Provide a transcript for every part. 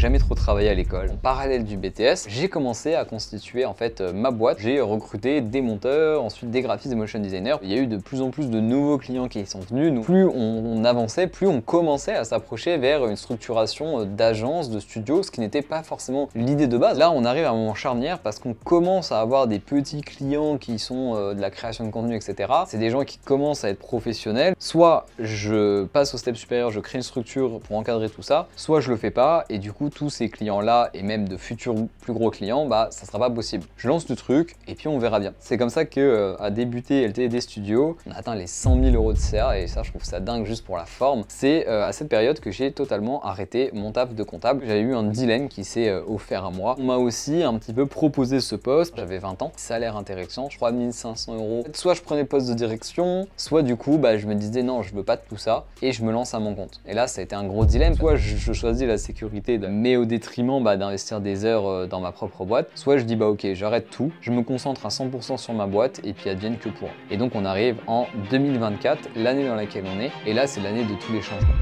jamais trop travaillé à l'école. En parallèle du BTS, j'ai commencé à constituer en fait ma boîte. J'ai recruté des monteurs, ensuite des graphistes, des motion designers. Il y a eu de plus en plus de nouveaux clients qui sont venus. Donc, plus on avançait, plus on commençait à s'approcher vers une structuration d'agence, de studio, ce qui n'était pas forcément l'idée de base. Là, on arrive à un moment charnière parce qu'on commence à avoir des petits clients qui sont de la création de contenu, etc. C'est des gens qui commencent à être professionnels. Soit je passe au step supérieur, je crée une structure pour encadrer tout ça, soit je le fais pas et du coup tous ces clients-là et même de futurs plus gros clients, bah ça sera pas possible. Je lance le truc et puis on verra bien. C'est comme ça que a débuté LTD Studio. On a atteint les 100 000 € de CA et ça je trouve ça dingue juste pour la forme. C'est à cette période que j'ai totalement arrêté mon taf de comptable. J'avais eu un Dylan qui s'est offert à moi. On m'a aussi un petit peu proposé ce poste. J'avais 20 ans, salaire intéressant, 3500 €. Soit je prenais le poste de direction, soit du coup bah, je me disais non je veux pas de tout ça et je me lance à mon compte. Et là ça a été un gros dilemme. Soit je choisis la sécurité mais au détriment bah, d'investir des heures dans ma propre boîte, soit je dis bah ok j'arrête tout, je me concentre à 100% sur ma boîte et puis advienne que pourra. Et donc on arrive en 2024, l'année dans laquelle on est, et là c'est l'année de tous les changements.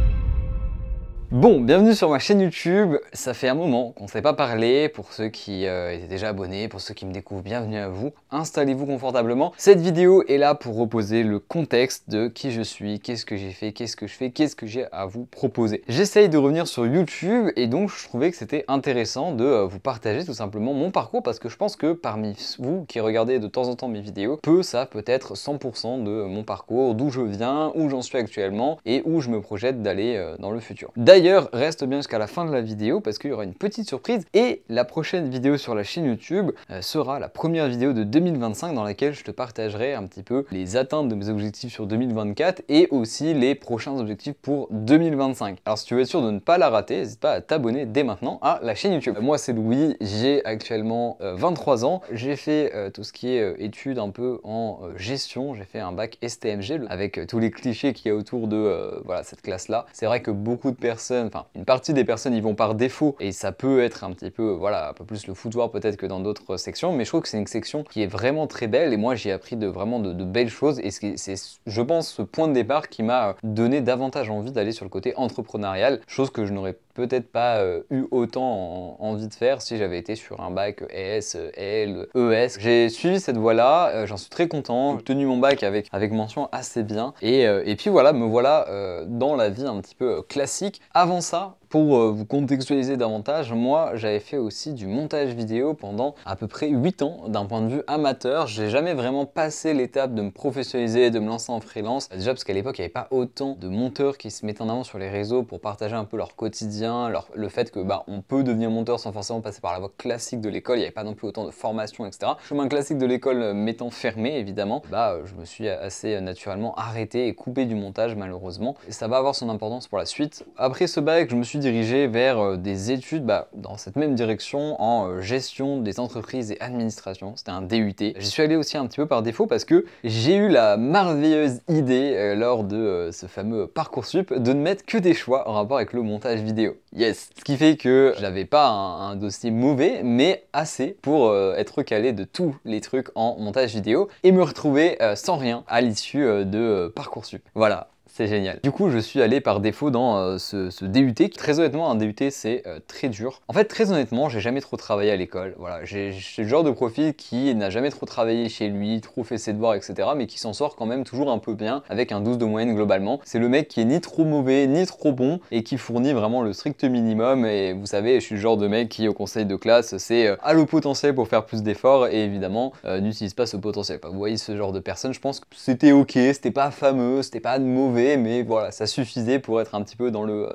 Bon, bienvenue sur ma chaîne YouTube. Ça fait un moment qu'on ne s'est pas parlé. Pour ceux qui étaient déjà abonnés, pour ceux qui me découvrent, bienvenue à vous. Installez-vous confortablement. Cette vidéo est là pour reposer le contexte de qui je suis, qu'est-ce que j'ai fait, qu'est-ce que je fais, qu'est-ce que j'ai à vous proposer. J'essaye de revenir sur YouTube et donc je trouvais que c'était intéressant de vous partager tout simplement mon parcours parce que je pense que parmi vous qui regardez de temps en temps mes vidéos, ça peut être 100% de mon parcours, d'où je viens, où j'en suis actuellement et où je me projette d'aller dans le futur. D'ailleurs, reste bien jusqu'à la fin de la vidéo parce qu'il y aura une petite surprise et la prochaine vidéo sur la chaîne YouTube sera la première vidéo de 2025 dans laquelle je te partagerai un petit peu les atteintes de mes objectifs sur 2024 et aussi les prochains objectifs pour 2025. Alors si tu veux être sûr de ne pas la rater, n'hésite pas à t'abonner dès maintenant à la chaîne YouTube. Moi c'est Louis, j'ai actuellement 23 ans, j'ai fait tout ce qui est études un peu en gestion, j'ai fait un bac STMG avec tous les clichés qu'il y a autour de voilà, cette classe-là. C'est vrai que beaucoup de personnes, enfin une partie des personnes y vont par défaut et ça peut être un petit peu, voilà, un peu plus le foutoir peut-être que dans d'autres sections, mais je trouve que c'est une section qui est vraiment très belle et moi j'ai appris vraiment de belles choses et c'est je pense ce point de départ qui m'a donné davantage envie d'aller sur le côté entrepreneurial, chose que je n'aurais peut-être pas eu autant envie de faire si j'avais été sur un bac ES, L, ES. J'ai suivi cette voie-là, j'en suis très content, j'ai tenu mon bac avec mention assez bien et puis voilà, me voilà dans la vie un petit peu classique. Avant ça, pour vous contextualiser davantage, moi j'avais fait aussi du montage vidéo pendant à peu près 8 ans d'un point de vue amateur. J'ai jamais vraiment passé l'étape de me professionnaliser, de me lancer en freelance. Déjà parce qu'à l'époque il n'y avait pas autant de monteurs qui se mettaient en avant sur les réseaux pour partager un peu leur quotidien, le fait que bah, on peut devenir monteur sans forcément passer par la voie classique de l'école. Il n'y avait pas non plus autant de formation, etc. Chemin classique de l'école m'étant fermé évidemment, bah, je me suis assez naturellement arrêté et coupé du montage malheureusement. Et ça va avoir son importance pour la suite. Après ce bac, je me suis dirigé vers des études dans cette même direction en gestion des entreprises et administration. C'était un DUT. J'y suis allé aussi un petit peu par défaut parce que j'ai eu la merveilleuse idée lors de ce fameux Parcoursup de ne mettre que des choix en rapport avec le montage vidéo. Yes! Ce qui fait que j'avais pas un dossier mauvais, mais assez pour être calé de tous les trucs en montage vidéo et me retrouver sans rien à l'issue de Parcoursup. Voilà. C'est génial. Du coup, je suis allé par défaut dans ce DUT. Très honnêtement, un DUT, c'est très dur. En fait, très honnêtement, j'ai jamais trop travaillé à l'école. Voilà, j'ai le genre de profil qui n'a jamais trop travaillé chez lui, trop fait ses devoirs, etc. mais qui s'en sort quand même toujours un peu bien avec un 12 de moyenne globalement. C'est le mec qui est ni trop mauvais, ni trop bon et qui fournit vraiment le strict minimum. Et vous savez, je suis le genre de mec qui, au conseil de classe, c'est a le potentiel pour faire plus d'efforts et évidemment, n'utilise pas ce potentiel. Vous voyez ce genre de personne, je pense que c'était ok, c'était pas fameux, c'était pas mauvais, mais voilà, ça suffisait pour être un petit peu dans le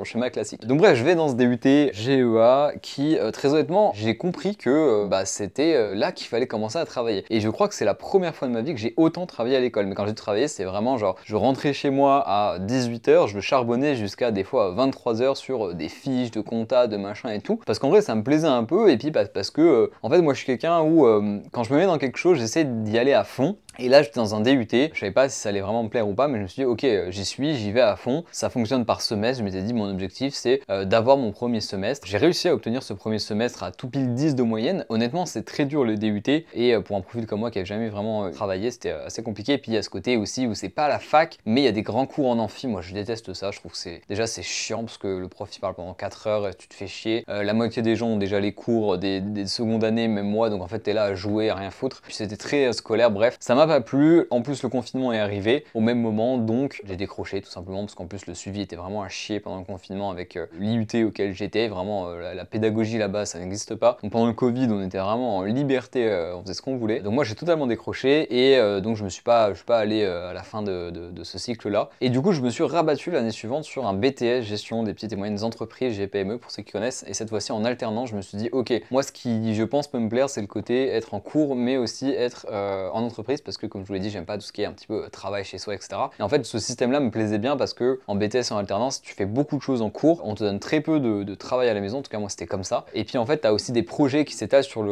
schéma classique. Donc bref, je vais dans ce DUT GEA qui, très honnêtement, j'ai compris que c'était là qu'il fallait commencer à travailler. Et je crois que c'est la première fois de ma vie que j'ai autant travaillé à l'école. Mais quand j'ai travaillé, c'est vraiment genre, je rentrais chez moi à 18 h, je charbonnais jusqu'à des fois 23 h sur des fiches de compta, de machin et tout. Parce qu'en vrai, ça me plaisait un peu et puis parce que, en fait, moi, je suis quelqu'un où, quand je me mets dans quelque chose, j'essaie d'y aller à fond. Et là, j'étais dans un DUT, je savais pas si ça allait vraiment me plaire ou pas, mais je me suis dit, ok, j'y vais à fond. Ça fonctionne par semestre. Je m'étais dit, mon objectif, c'est d'avoir mon premier semestre. J'ai réussi à obtenir ce premier semestre à tout pile 10 de moyenne. Honnêtement, c'est très dur le DUT. Et pour un profil comme moi qui n'avait jamais vraiment travaillé, c'était assez compliqué. Et puis il y a ce côté aussi où c'est pas la fac, mais il y a des grands cours en amphi. Moi, je déteste ça. Je trouve que c'est chiant parce que le prof il parle pendant 4 heures et tu te fais chier. La moitié des gens ont déjà les cours des secondes années, même moi. Donc en fait, t'es là à jouer, à rien foutre. Puis c'était très scolaire. Bref, ça m'a pas plu. En plus, le confinement est arrivé au même moment, donc j'ai décroché tout simplement parce qu'en plus le suivi était vraiment à chier pendant le confinement avec l'IUT auquel j'étais. Vraiment, la pédagogie là-bas, ça n'existe pas. Donc pendant le Covid, on était vraiment en liberté, on faisait ce qu'on voulait. Donc moi, j'ai totalement décroché et donc je suis pas allé à la fin de ce cycle-là. Et du coup, je me suis rabattu l'année suivante sur un BTS gestion des petites et moyennes entreprises, GPME pour ceux qui connaissent. Et cette fois-ci en alternance, je me suis dit, ok, moi ce qui je pense peut me plaire, c'est le côté être en cours, mais aussi être en entreprise parce que comme je vous l'ai dit, j'aime pas tout ce qui est un petit peu travail chez soi, etc. Et en fait, ce système-là me plaisait bien parce que en BTS en alternance, tu fais beaucoup de choses en cours, on te donne très peu de travail à la maison, en tout cas moi c'était comme ça. Et puis en fait, tu as aussi des projets qui s'étalent sur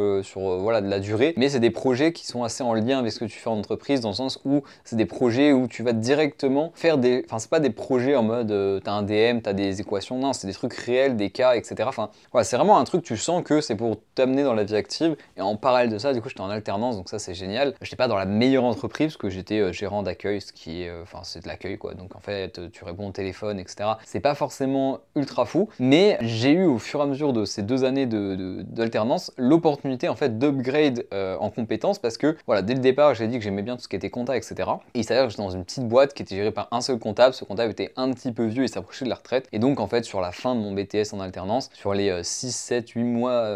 voilà, de la durée, mais c'est des projets qui sont assez en lien avec ce que tu fais en entreprise, dans le sens où c'est des projets où tu vas directement faire des... Enfin, c'est pas des projets en mode t'as un DM, t'as des équations, non, c'est des trucs réels, des cas, etc. Enfin, voilà, c'est vraiment un truc, tu sens que c'est pour t'amener dans la vie active. Et en parallèle de ça, du coup, j'étais en alternance, donc ça c'est génial. J'étais pas dans la meilleure entreprise parce que j'étais gérant d'accueil, ce qui est, enfin, c'est de l'accueil quoi. Donc en fait, tu réponds au téléphone, etc. C'est pas forcément ultra fou, mais j'ai eu au fur et à mesure de ces 2 années d'alternance l'opportunité en fait d'upgrade en compétences parce que voilà, dès le départ, j'ai dit que j'aimais bien tout ce qui était compta, etc. Et il s'avère que j'étais dans une petite boîte qui était gérée par un seul comptable. Ce comptable était un petit peu vieux et s'approchait de la retraite. Et donc en fait, sur la fin de mon BTS en alternance, sur les 6, 7, 8 mois,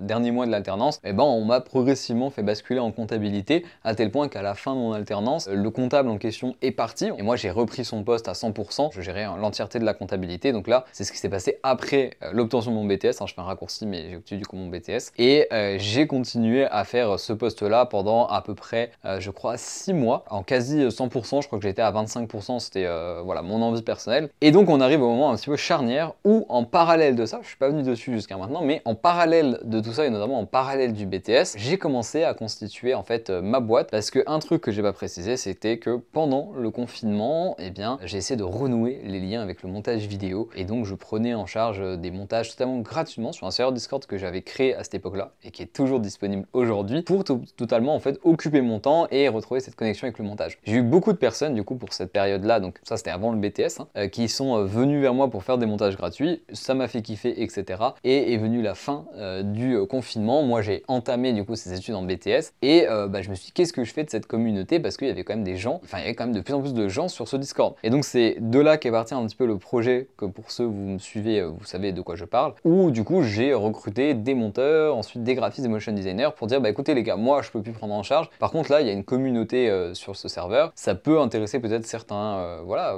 derniers mois de l'alternance, eh ben, on m'a progressivement fait basculer en comptabilité à tel point qu'à la fin de mon alternance, le comptable en question est parti et moi j'ai repris son poste à 100%, je gérais l'entièreté de la comptabilité. Donc là, c'est ce qui s'est passé après l'obtention de mon BTS, hein, je fais un raccourci mais j'ai obtenu du coup mon BTS et j'ai continué à faire ce poste-là pendant à peu près, je crois, 6 mois, en quasi 100%, je crois que j'étais à 25%, c'était voilà, mon envie personnelle. Et donc on arrive au moment un petit peu charnière où en parallèle de ça, je suis pas venu dessus jusqu'à maintenant, mais en parallèle de tout ça et notamment en parallèle du BTS, j'ai commencé à constituer en fait ma boîte parce que un truc que j'ai pas précisé, c'était que pendant le confinement, eh bien, j'ai essayé de renouer les liens avec le montage vidéo et donc je prenais en charge des montages totalement gratuitement sur un serveur Discord que j'avais créé à cette époque-là et qui est toujours disponible aujourd'hui pour totalement en fait occuper mon temps et retrouver cette connexion avec le montage. J'ai eu beaucoup de personnes du coup pour cette période-là, donc ça c'était avant le BTS, hein, qui sont venus vers moi pour faire des montages gratuits, ça m'a fait kiffer, etc. Et est venue la fin du confinement, moi j'ai entamé du coup ces études en BTS et je me suis dit qu'est-ce que je fais de cette communauté parce qu'il y avait quand même des gens, enfin il y avait quand même de plus en plus de gens sur ce Discord. Et donc c'est de là qu'est parti un petit peu le projet, que pour ceux vous me suivez, vous savez de quoi je parle, où du coup j'ai recruté des monteurs, ensuite des graphistes, des motion designers pour dire bah écoutez les gars, moi je peux plus prendre en charge, par contre là il y a une communauté sur ce serveur, ça peut intéresser peut-être certains voilà,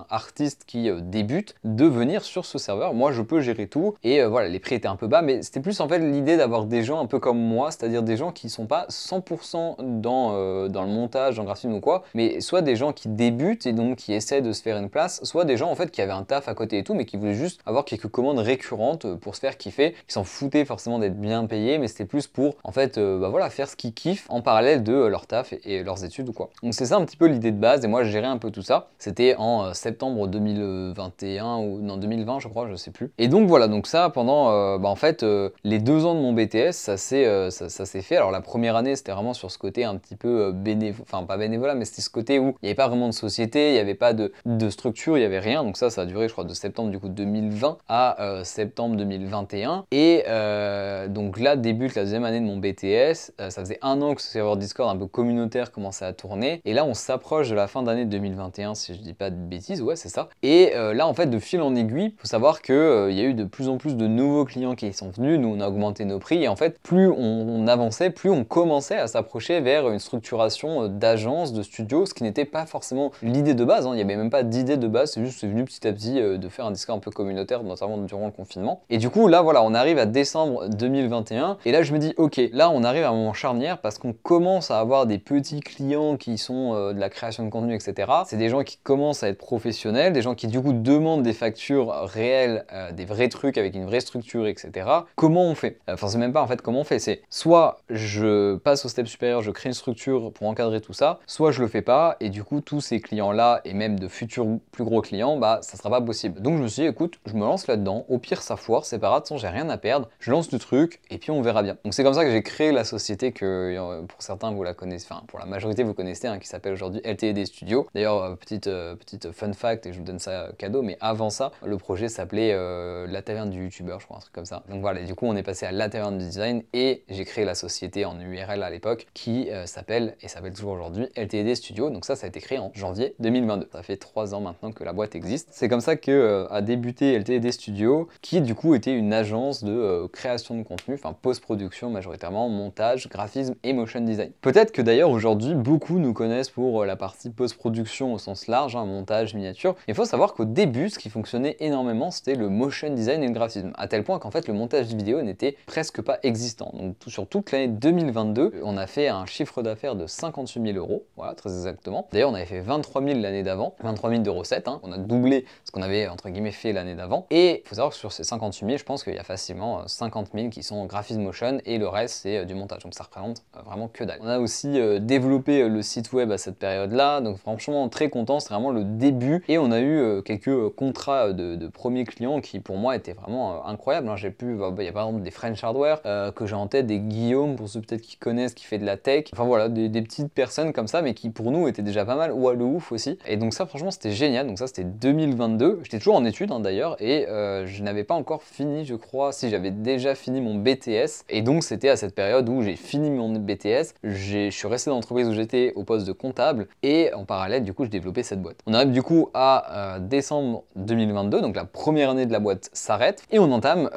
artistes qui débutent de venir sur ce serveur, moi je peux gérer tout et voilà, les prix étaient un peu bas mais c'était plus en fait l'idée d'avoir des gens un peu comme moi, c'est-à-dire des gens qui sont pas 100% dans le montage, dans le graphisme ou quoi, mais soit des gens qui débutent et donc qui essaient de se faire une place, soit des gens en fait qui avaient un taf à côté et tout mais qui voulaient juste avoir quelques commandes récurrentes pour se faire kiffer, qui s'en foutaient forcément d'être bien payés mais c'était plus pour en fait voilà, faire ce qu'ils kiffent en parallèle de leur taf et leurs études ou quoi. Donc c'est ça un petit peu l'idée de base et moi je gérais un peu tout ça. C'était en septembre 2021 ou non 2020 je crois, je sais plus. Et donc voilà, donc ça pendant en fait les 2 ans de mon BTS ça s'est fait. Alors la première année c'était vraiment sur ce côté un petit peu bénévole, enfin pas bénévolat mais c'était ce côté où il n'y avait pas vraiment de société, il n'y avait pas de structure, il n'y avait rien. Donc ça a duré je crois de septembre du coup 2020 à septembre 2021 et donc là débute la deuxième année de mon BTS, ça faisait 1 an que ce serveur Discord un peu communautaire commençait à tourner et là on s'approche de la fin d'année 2021 si je dis pas de bêtises, ouais c'est ça. Et là en fait de fil en aiguille, faut savoir que il y a eu de plus en plus de nouveaux clients qui sont venus, nous on a augmenté nos prix et en fait plus on avançait, plus on commençait à s'approcher vers une structuration d'agence, de studio, ce qui n'était pas forcément l'idée de base, hein. Il n'y avait même pas d'idée de base, c'est juste c'est venu petit à petit de faire un Discord un peu communautaire, notamment durant le confinement. Et du coup là voilà, on arrive à décembre 2021 et là je me dis ok, là on arrive à un moment charnière parce qu'on commence à avoir des petits clients qui sont de la création de contenu, etc. C'est des gens qui commencent à être professionnels, des gens qui du coup demandent des factures réelles, des vrais trucs avec une vraie structure, etc. Comment on fait? Enfin c'est même pas en fait comment on fait, c'est soit je passe au step supérieur, je crée une structure pour encadrer tout ça, soit je le fais pas et du coup tous ces clients-là et même de futurs plus gros clients, bah ça sera pas possible. Donc je me suis dit écoute, je me lance là-dedans, au pire ça foire, c'est pas grave, j'ai rien à perdre, je lance le truc et puis on verra bien. Donc c'est comme ça que j'ai créé la société que pour certains vous la connaissez, enfin pour la majorité vous connaissez, hein, qui s'appelle aujourd'hui LTD Studio. D'ailleurs petite fun fact et je vous donne ça cadeau, mais avant ça le projet s'appelait La Taverne du YouTubeur, je crois, un truc comme ça. Donc voilà, et du coup on est passé à La Taverne du Design et j'ai créé la société en URL à l'époque qui s'appelle toujours aujourd'hui LTD Studio. Donc ça a été créé en janvier 2022. Ça fait 3 ans maintenant que la boîte existe. C'est comme ça que a débuté LTD Studio, qui du coup était une agence de création de contenu, enfin post-production majoritairement, montage, graphisme et motion design. Peut-être que d'ailleurs aujourd'hui beaucoup nous connaissent pour la partie post-production au sens large, hein, montage, miniature. Il faut savoir qu'au début, ce qui fonctionnait énormément, c'était le motion design et le graphisme, à tel point qu'en fait le montage vidéo n'était presque pas existant. Donc sur toute l'année 2022, on a fait un chiffre d'affaires de 58 000 €, voilà, très exactement. D'ailleurs, on avait fait 23 000 l'année d'avant, 23 000 de recettes, hein. On a doublé ce qu'on avait entre guillemets fait l'année d'avant. Et il faut savoir que sur ces 58 000, je pense qu'il y a facilement 50 000 qui sont graphisme motion et le reste c'est du montage. Donc ça représente vraiment que dalle. On a aussi développé le site web à cette période-là, donc franchement très content, c'est vraiment le début. Et on a eu quelques contrats de premiers clients qui pour moi étaient vraiment incroyables, hein. J'ai pu, il y a par exemple des French Hardware que j'ai en tête, des Guillaume pour ceux peut-être qui connaissent, qui fait de la tech. Enfin voilà, des petites personnes comme ça, mais qui pour nous étaient déjà pas mal, ou à le ouf aussi. Et donc ça franchement c'était génial. Donc ça c'était 2022. J'étais toujours en études, hein, d'ailleurs, et je n'avais pas encore fini, je crois, si j'avais déjà fini mon BTS. Et donc c'était à cette période où j'ai fini mon BTS. Je suis resté dans l'entreprise où j'étais au poste de comptable et en parallèle du coup je développais cette boîte. On arrive du coup à décembre 2022, donc la première année de la boîte s'arrête et on entame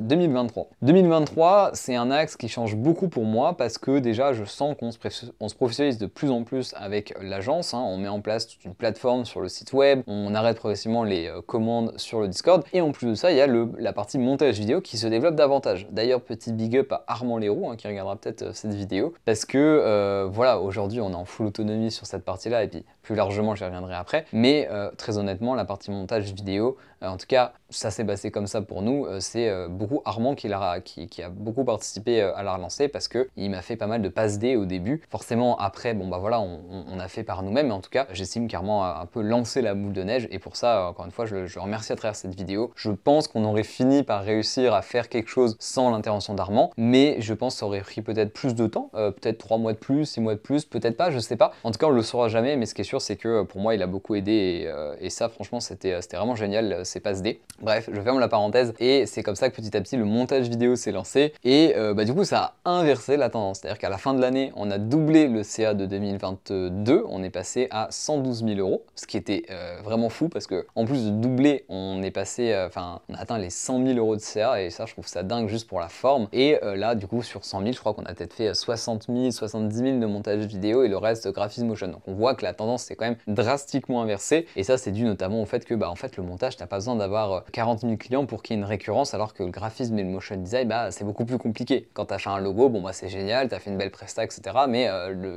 2023. 2023 c'est un axe qui change beaucoup pour moi parce que déjà je sens qu'on se professionnalise de plus en plus avec l'agence, hein. On met en place toute une plateforme sur le site web, on arrête progressivement les commandes sur le Discord et en plus de ça il y a la partie montage vidéo qui se développe davantage. D'ailleurs petit big up à Armand Leroux, hein, qui regardera peut-être cette vidéo, parce que voilà, aujourd'hui on est en full autonomie sur cette partie là et puis plus largement j'y reviendrai après, mais très honnêtement la partie montage vidéo, en tout cas ça s'est passé comme ça pour nous, c'est beaucoup Armand qui a beaucoup participé à la relancer parce que il m'a fait pas mal de passes D au début. Forcément après bon bah voilà on a fait par nous-mêmes, mais en tout cas j'estime qu'Armand a un peu lancé la boule de neige et pour ça encore une fois je le remercie à travers cette vidéo. Je pense qu'on aurait fini par réussir à faire quelque chose sans l'intervention d'Armand, mais je pense que ça aurait pris peut-être plus de temps, peut-être 3 mois de plus, 6 mois de plus, peut-être pas, je sais pas. En tout cas on le saura jamais, mais ce qui est sûr c'est que pour moi il a beaucoup aidé et ça franchement c'était vraiment génial ces passes D. Bref, je ferme la parenthèse et c'est comme ça que petit à petit le montage vidéo s'est lancé et bah, du coup ça a inversé la tendance, c'est-à-dire qu'à la fin de l'année on a doublé le CA de 2022, on est passé à 112 000 €, ce qui était vraiment fou parce que en plus de doubler on est passé, enfin on a atteint les 100 000 € de CA et ça je trouve ça dingue juste pour la forme. Et là du coup sur 100 000 je crois qu'on a peut-être fait 60 000, 70 000 de montage vidéo et le reste graphisme motion. Donc on voit que la tendance s'est quand même drastiquement inversée et ça c'est dû notamment au fait que bah en fait le montage t'as pas besoin d'avoir 40 000 clients pour qu'il y ait une récurrence, alors que le graphisme et le motion design bah c'est beaucoup plus compliqué. Quand t'as fait un logo, bon bah c'est génial, t'as fait une belle presta etc, mais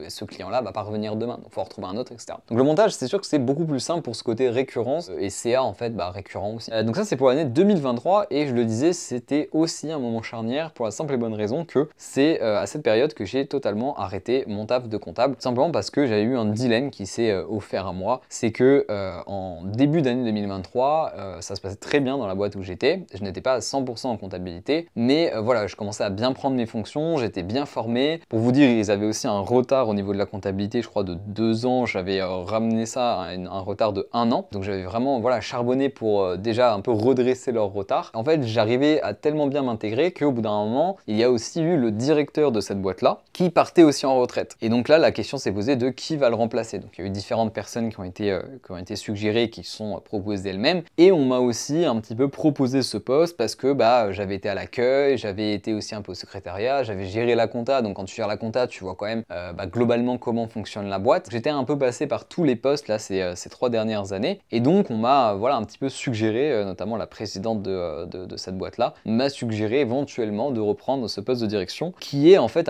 ce client là va pas revenir demain, donc faut en retrouver un autre etc. Donc le montage c'est sûr que c'est beaucoup plus simple pour ce côté récurrence et CA en fait bah récurrent aussi. Donc ça c'est pour l'année 2023 et je le disais c'était aussi un moment charnière pour la simple et bonne raison que c'est à cette période que j'ai totalement arrêté mon taf de comptable, simplement parce que j'avais eu un dilemme qui s'est offert à moi. C'est que en début d'année 2023 ça se passait très bien dans la boîte où j'étais, je n'étais pas à 100% en comptabilité, mais voilà, je commençais à bien prendre mes fonctions, j'étais bien formé. Pour vous dire, ils avaient aussi un retard au niveau de la comptabilité, je crois de 2 ans, j'avais ramené ça à un retard de 1 an, donc j'avais vraiment voilà, charbonné pour déjà un peu redresser leur retard. En fait, j'arrivais à tellement bien m'intégrer qu'au bout d'un moment, il y a aussi eu le directeur de cette boîte-là qui partait aussi en retraite. Et donc là, la question s'est posée de qui va le remplacer. Donc il y a eu différentes personnes qui ont été suggérées, qui sont proposées elles-mêmes, et on m'a aussi un petit peu proposé ce poste parce que bah, j'avais été à l'accueil, j'avais été aussi un peu au secrétariat, j'avais géré la compta, donc quand tu gères la compta, tu vois quand même bah, globalement comment fonctionne la boîte. J'étais un peu passé par tous les postes là ces 3 dernières années, et donc on m'a voilà, un petit peu suggéré, notamment la présidente de cette boîte-là, m'a suggéré éventuellement de reprendre ce poste de direction qui est en fait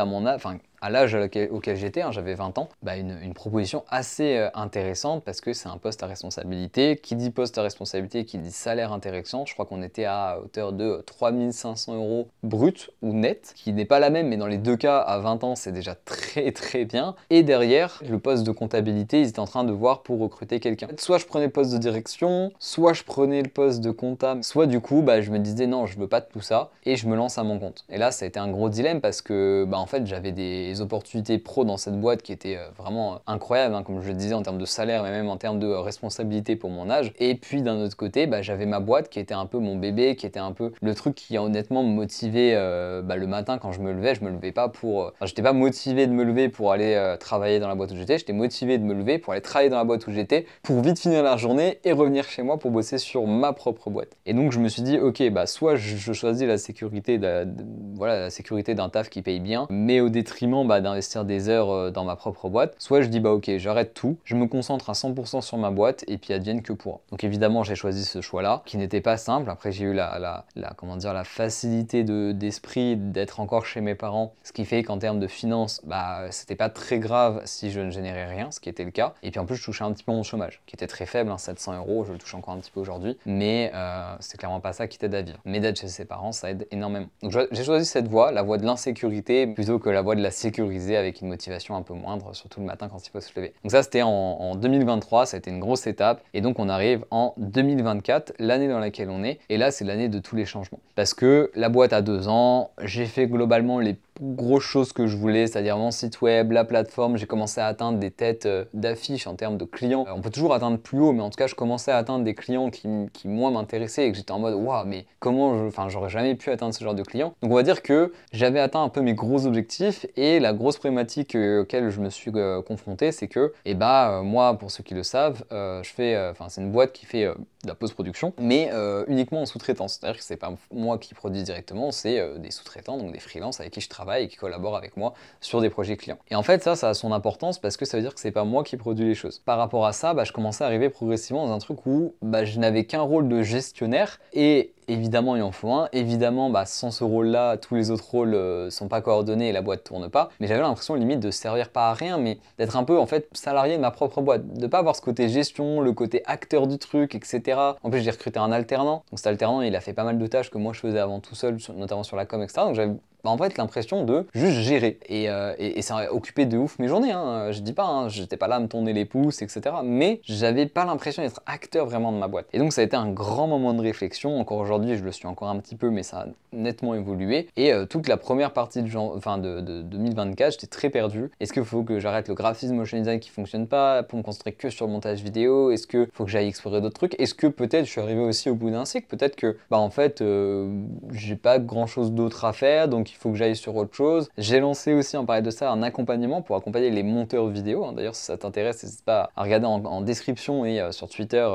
à l'âge auquel j'étais, hein, j'avais 20 ans, bah une proposition assez intéressante parce que c'est un poste à responsabilité. Qui dit poste à responsabilité, qui dit salaire intéressant, je crois qu'on était à hauteur de 3500 € brut ou net, qui n'est pas la même, mais dans les deux cas, à 20 ans, c'est déjà très bien. Et derrière, le poste de comptabilité, ils étaient en train de voir pour recruter quelqu'un. Soit je prenais le poste de direction, soit je prenais le poste de comptable, soit du coup, bah, je me disais non, je veux pas de tout ça, et je me lance à mon compte. Et là, ça a été un gros dilemme parce que, bah, en fait, j'avais des opportunités pro dans cette boîte qui étaient vraiment incroyables, hein, comme je le disais, en termes de salaire, mais même en termes de responsabilité pour mon âge. Et puis d'un autre côté, bah, j'avais ma boîte qui était un peu mon bébé, qui était un peu le truc qui honnêtement me motivait bah, le matin quand je me levais pas pour... Enfin, j'étais pas motivé de me lever pour aller travailler dans la boîte où j'étais motivé de me lever pour aller travailler dans la boîte où j'étais, pour vite finir la journée et revenir chez moi pour bosser sur ma propre boîte. Et donc je me suis dit, ok, bah soit je choisis la sécurité, voilà, la sécurité d'un taf qui paye bien, mais au détriment bah, d'investir des heures dans ma propre boîte, soit je dis, bah ok, j'arrête tout, je me concentre à 100% sur ma boîte et puis advienne que pourra. Donc évidemment, j'ai choisi ce choix-là, qui n'était pas simple. Après, j'ai eu comment dire, la facilité d'esprit d'être encore chez mes parents, ce qui fait qu'en termes de finances, bah, c'était pas très grave si je ne générais rien, ce qui était le cas. Et puis en plus, je touchais un petit peu mon chômage, qui était très faible, hein, 700 €, je le touche encore un petit peu aujourd'hui, mais c'est clairement pas ça qui t'aide à vivre. Mais d'être chez ses parents, ça aide énormément. Donc j'ai choisi cette voie, la voie de l'insécurité, plutôt que la voie de la sécuriser avec une motivation un peu moindre, surtout le matin quand il faut se lever. Donc ça, c'était en 2023, ça a été une grosse étape, et donc on arrive en 2024, l'année dans laquelle on est, et là, c'est l'année de tous les changements. Parce que la boîte a 2 ans, j'ai fait globalement les grosses choses que je voulais, c'est-à-dire mon site web, la plateforme, j'ai commencé à atteindre des têtes d'affiche en termes de clients. On peut toujours atteindre plus haut, mais en tout cas, je commençais à atteindre des clients qui moi, m'intéressaient et que j'étais en mode, waouh, mais comment j'aurais jamais pu atteindre ce genre de clients. Donc, on va dire que j'avais atteint un peu mes gros objectifs et la grosse problématique auquel je me suis confronté, c'est que, moi, pour ceux qui le savent, c'est une boîte qui fait de la post-production, mais uniquement en sous-traitance. C'est-à-dire que c'est pas moi qui produis directement, c'est des sous-traitants, donc des freelances avec qui je travaille et qui collaborent avec moi sur des projets clients. Et en fait, ça a son importance parce que ça veut dire que c'est pas moi qui produis les choses. Par rapport à ça, je commençais à arriver progressivement dans un truc où je n'avais qu'un rôle de gestionnaire et évidemment, il en faut un. Évidemment, sans ce rôle-là, tous les autres rôles sont pas coordonnés et la boîte tourne pas. Mais j'avais l'impression limite de servir pas à rien, mais d'être un peu en fait salarié de ma propre boîte. De pas avoir ce côté gestion, le côté acteur du truc, etc. En plus, j'ai recruté un alternant. Donc cet alternant, il a fait pas mal de tâches que moi je faisais avant tout seul, notamment sur la com, etc. Donc j'avais en fait l'impression de juste gérer et ça a occupé de ouf mes journées, hein. Je dis pas, hein, j'étais pas là à me tourner les pouces, etc. Mais j'avais pas l'impression d'être acteur vraiment de ma boîte. Et donc ça a été un grand moment de réflexion. Encore aujourd'hui, je le suis encore un petit peu, mais ça a nettement évolué. Et toute la première partie de 2024, j'étais très perdu. Est-ce qu'il faut que j'arrête le graphisme motion design qui fonctionne pas pour me concentrer que sur le montage vidéo? Est-ce qu'il faut que j'aille explorer d'autres trucs? Est-ce que peut-être je suis arrivé aussi au bout d'un cycle? Peut-être que en fait j'ai pas grand chose d'autre à faire, donc il faut que j'aille sur autre chose. J'ai lancé aussi, en parlant de ça, un accompagnement pour accompagner les monteurs vidéo. D'ailleurs, si ça t'intéresse, n'hésite pas à regarder en description et sur Twitter,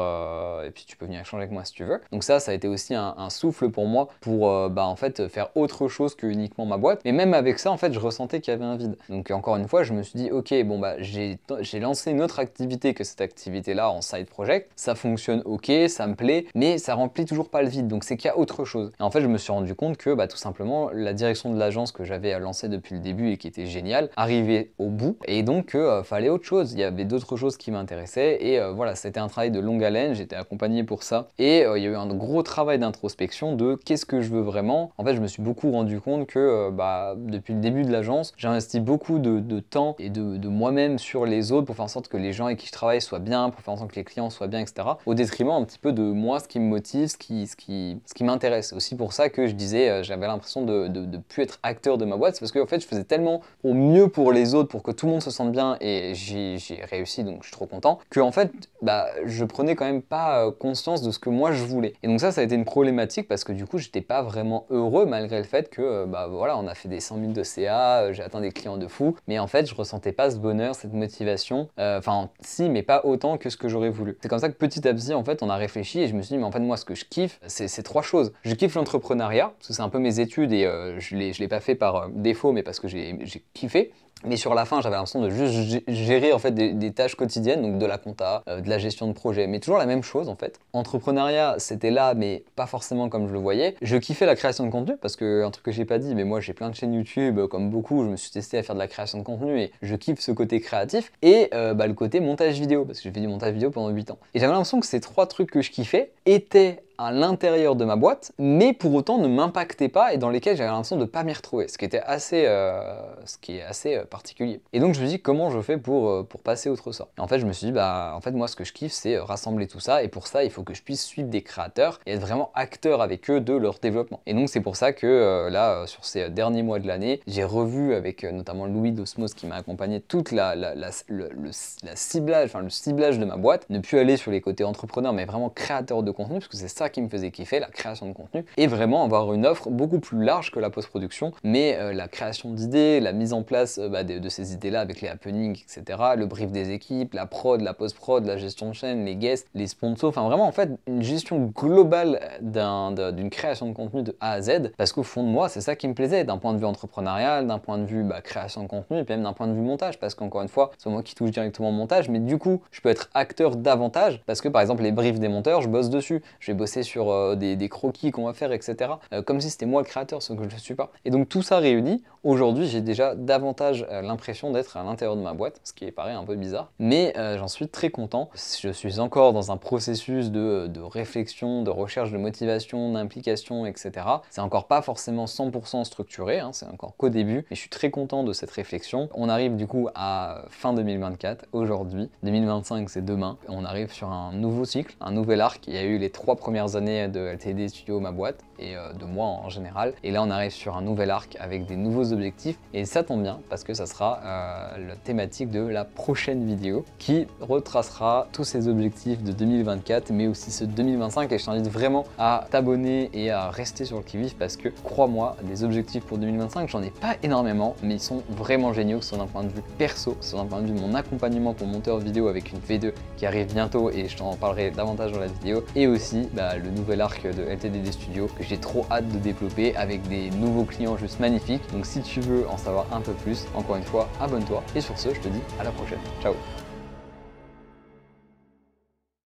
et puis tu peux venir échanger avec moi si tu veux. Donc ça a été aussi un souffle pour moi pour en fait faire autre chose que uniquement ma boîte. Mais même avec ça, en fait, je ressentais qu'il y avait un vide. Donc encore une fois, je me suis dit, ok, j'ai lancé une autre activité que cette activité-là en side project. Ça fonctionne, ok, ça me plaît, mais ça remplit toujours pas le vide. Donc c'est qu'il y a autre chose. Et en fait, je me suis rendu compte que tout simplement, la direction de l'agence que j'avais lancée depuis le début et qui était géniale arrivait au bout. Et donc, fallait autre chose. Il y avait d'autres choses qui m'intéressaient. Et voilà, c'était un travail de longue haleine. J'étais accompagné pour ça. Et il y a eu un gros travail d'introspection de qu'est-ce que je veux vraiment. En fait, je me suis beaucoup rendu compte que depuis le début de l'agence, j'ai investi beaucoup de temps et de moi-même sur les autres pour faire en sorte que les gens avec qui je travaille soient bien, pour faire en sorte que les clients soient bien, etc. Au détriment un petit peu de moi, ce qui me motive, ce qui m'intéresse. C'est aussi pour ça que je disais, j'avais l'impression de plus être acteur de ma boîte. C'est parce que en fait, je faisais tellement au mieux pour les autres, pour que tout le monde se sente bien, et j'ai réussi, donc je suis trop content, que en fait, je prenais quand même pas conscience de ce que moi je voulais. Et donc ça a été une problématique parce que du coup, j'étais pas vraiment heureux malgré le fait que voilà, on a fait des 100 000 de CA, j'ai atteint des clients de fou, mais en fait, je ressentais pas ce bonheur, cette motivation. Enfin, si, mais pas autant que ce que j'aurais voulu. C'est comme ça que petit à petit, en fait, on a réfléchi et je me suis dit, mais en fait, moi, ce que je kiffe, c'est 3 choses. Je kiffe l'entrepreneuriat, parce que c'est un peu mes études et je l'ai pas fait par défaut, mais parce que j'ai kiffé. Mais sur la fin, j'avais l'impression de juste gérer en fait des tâches quotidiennes, donc de la compta, de la gestion de projet, mais toujours la même chose en fait. Entrepreneuriat, c'était là, mais pas forcément comme je le voyais. Je kiffais la création de contenu parce que, un truc que j'ai pas dit, mais moi j'ai plein de chaînes YouTube, comme beaucoup, je me suis testé à faire de la création de contenu et je kiffe ce côté créatif et le côté montage vidéo parce que j'ai fait du montage vidéo pendant 8 ans. Et j'avais l'impression que ces 3 trucs que je kiffais étaient à l'intérieur de ma boîte, mais pour autant ne m'impactaient pas et dans lesquels j'avais l'impression de ne pas m'y retrouver, ce qui est assez particulier. Et donc je me dis comment je fais pour passer outre ça. Et en fait je me suis dit bah en fait moi ce que je kiffe c'est rassembler tout ça et pour ça il faut que je puisse suivre des créateurs et être vraiment acteur avec eux de leur développement. Et donc c'est pour ça que là sur ces derniers mois de l'année j'ai revu avec notamment Louis d'Osmos qui m'a accompagné toute le ciblage de ma boîte, ne plus aller sur les côtés entrepreneurs mais vraiment créateur de contenu parce que c'est ça qui me faisait kiffer, la création de contenu, et vraiment avoir une offre beaucoup plus large que la post-production, mais la création d'idées, la mise en place de ces idées-là avec les happenings, etc., le brief des équipes, la prod, la post-prod, la gestion de chaîne, les guests, les sponsors, enfin vraiment en fait une gestion globale d'une création de contenu de A à Z, parce qu'au fond de moi c'est ça qui me plaisait, d'un point de vue entrepreneurial, d'un point de vue création de contenu, et puis même d'un point de vue montage, parce qu'encore une fois, c'est moi qui touche directement au montage, mais du coup je peux être acteur davantage, parce que par exemple les briefs des monteurs, je bosse dessus, je vais bosser sur des croquis qu'on va faire, etc. Comme si c'était moi le créateur, ce que je ne suis pas. Et donc tout ça réuni, aujourd'hui j'ai déjà davantage l'impression d'être à l'intérieur de ma boîte, ce qui paraît un peu bizarre, mais j'en suis très content. Je suis encore dans un processus de réflexion, de recherche de motivation, d'implication, etc. C'est encore pas forcément 100% structuré, hein, c'est encore qu'au début, mais je suis très content de cette réflexion. On arrive du coup à fin 2024, aujourd'hui, 2025 c'est demain, on arrive sur un nouveau cycle, un nouvel arc. Il y a eu les 3 premières années de LTD Studio, ma boîte, et de moi en général. Et là, on arrive sur un nouvel arc avec des nouveaux objectifs. Et ça tombe bien parce que ça sera la thématique de la prochaine vidéo qui retracera tous ces objectifs de 2024, mais aussi ceux de 2025. Et je t'invite vraiment à t'abonner et à rester sur le qui-vive parce que, crois-moi, des objectifs pour 2025, j'en ai pas énormément, mais ils sont vraiment géniaux, que ce soit d'un point de vue perso, que ce soit d'un point de vue mon accompagnement pour monteur vidéo avec une V2 qui arrive bientôt et je t'en parlerai davantage dans la vidéo, et aussi le nouvel arc de LTD Studio que j'ai trop hâte de développer avec des nouveaux clients juste magnifiques. Donc si tu veux en savoir un peu plus, encore une fois, abonne-toi. Et sur ce, je te dis à la prochaine. Ciao!